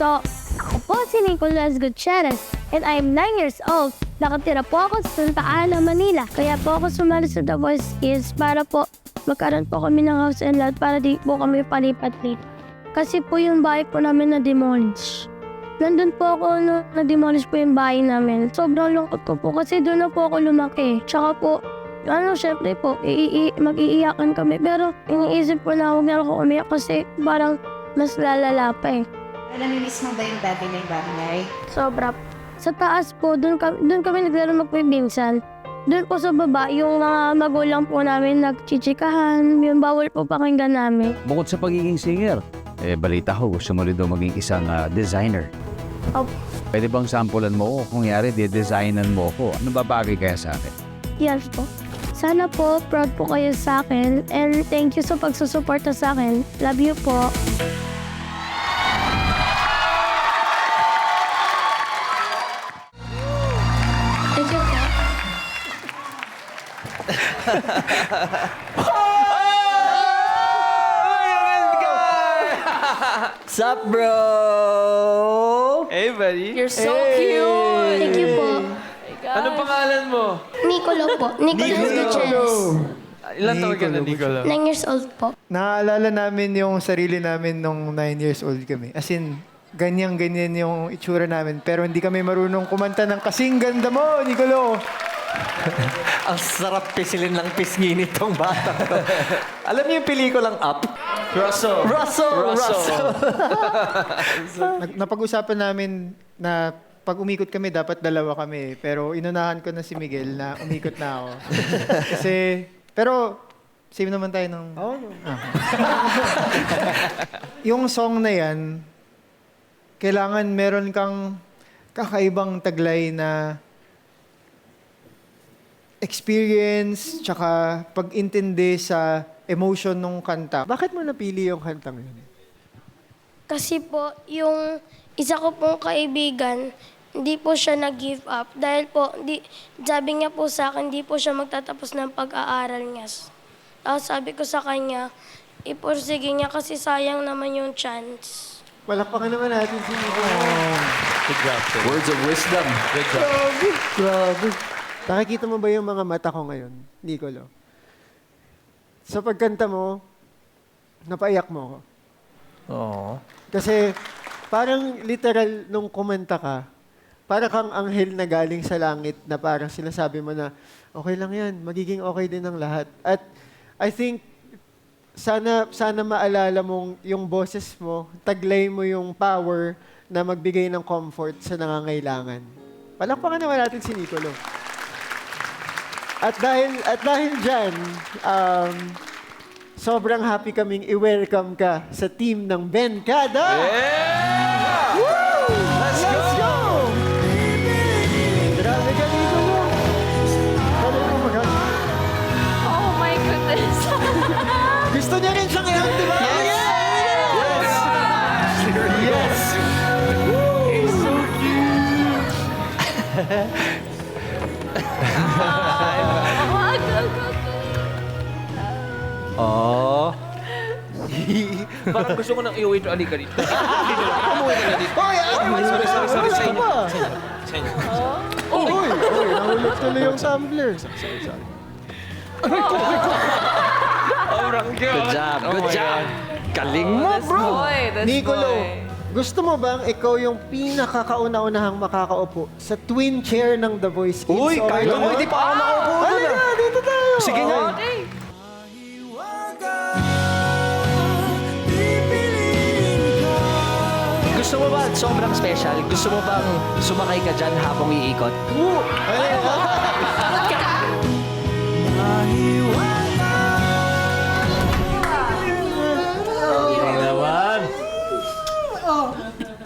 So, ako po si Nicolas Gutierrez and I am 9 years old. Nakatira po ako sa Santa Ana, Manila. Kaya po ako sumali sa The Voice Kids para po magkaroon po kami ng house and lot para di po kami palipat-lipat. Kasi po yung bahay po namin na-demolish. Nandun po ako na-demolish po yung bahay namin. Sobrang lungkot ko po kasi doon na po ako lumaki. Tsaka po, syempre po, mag-iiyakan kami. Pero iniisip ko na huwag na ako umiyak kasi parang mas lalala pa eh. Namimiss mo ba yung dati na yung bahay? Sobra. Sa taas po, doon kami naglaro magpipinsan. Doon po sa baba, yung mga magulang po namin nagchichikahan, yung bawal po pakinggan namin. Bukod sa pagiging singer, balita ko, gusto mo rin daw maging isang designer. Opo. Pwede bang sampulan mo kung yari, de-designan mo ko? Ano ba bagay kaya sa akin? Yes po. Sana po, proud po kayo sa akin. And thank you sa pagsusuporta sa akin. Love you po. Thank you po. Sup, bro? Hey, buddy. You're so cute! Thank you po. Ano pangalan mo? Nicolo po. Nicolas Gutierrez. Ilan taon ka na, Nicola? 9 years old po. Naaalala namin yung sarili namin nung 9 years old kami. As in, ganyan-ganyan yung itsura namin. Pero hindi kami marunong kumanta ng kasing ganda mo, Nicolo. Ang sarap pisilin lang pisngi nitong bata to. Alam niyo yung pelikulang Up? Russell. Russell. Napag-usapan namin na pag umikot kami, dapat dalawa kami. Pero inunahan ko na si Miguel na umikot na ako. Kasi, pero same naman tayo ng... Oh. Yung song na yan, kailangan meron kang kakaibang taglay na experience, tsaka pag-intindi sa emotion ng kanta. Bakit mo napili yung kantang yun? Kasi po, yung isa ko pong kaibigan, hindi po siya nag-give up. Dahil po, sabi niya po sa akin, hindi po siya magtatapos ng pag-aaral niya. Tapos sabi ko sa kanya, ipursige niya kasi sayang naman yung chance. Palakpakan naman natin si Nico. Good job, sir. Words of wisdom. Good job. Grabe. Nakikita mo ba yung mga mata ko ngayon, Nicolo? Sa pagkanta mo, napaiyak mo ako. Oo. Kasi parang literal nung kumanta ka, para kang anghel na galing sa langit na parang sinasabi mo na, okay lang yan, magiging okay din ang lahat. At I think, sana maalala mong yung boses mo, taglay mo yung power na magbigay ng comfort sa nangangailangan. Palakpakan naman natin si Nicolo. At dahil dyan, sobrang happy kaming i-welcome ka sa team ng Benkada! Yeah! Woo! Let's go! Grabe ka, Nicolo. Pwede mo Oh my goodness! Gusto niya rin siyang i-hug, di ba? Yes! Yes! He's so cute. Oh. Parang gusto ko nang iuwi to. Alika dito. Umuwi ka na dito. Sorry. Sa inyo. Sa inyo. Uy! Nahulog tuloy yung tumbler. Sobrang cute. Good job. Oh Good my job. God. Galing mo, bro. Nicolo, gusto mo bang ikaw yung pinakakauna-unahang makakaupo sa twin chair ng The Voice Kids? Uy, kahit ako hindi pa ako nakaupo doon. Halika, dito tayo. Sige nga. Okay. Gusto mo ba, sobrang special, gusto mo bang sumakay ka dyan habang iikot? Oh,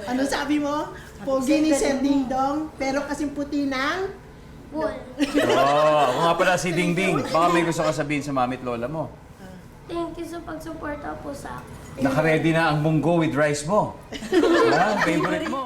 ano sabi mo? Pogi ni Sir Ding Dong, pero kasing puti ng... Ako nga pala si Ding Ding. Baka may gusto ka sabihin sa mami at lola mo. Thank you sa pagsuporta po sa akin. Naka-ready na ang munggo with rice mo. Favorite mo.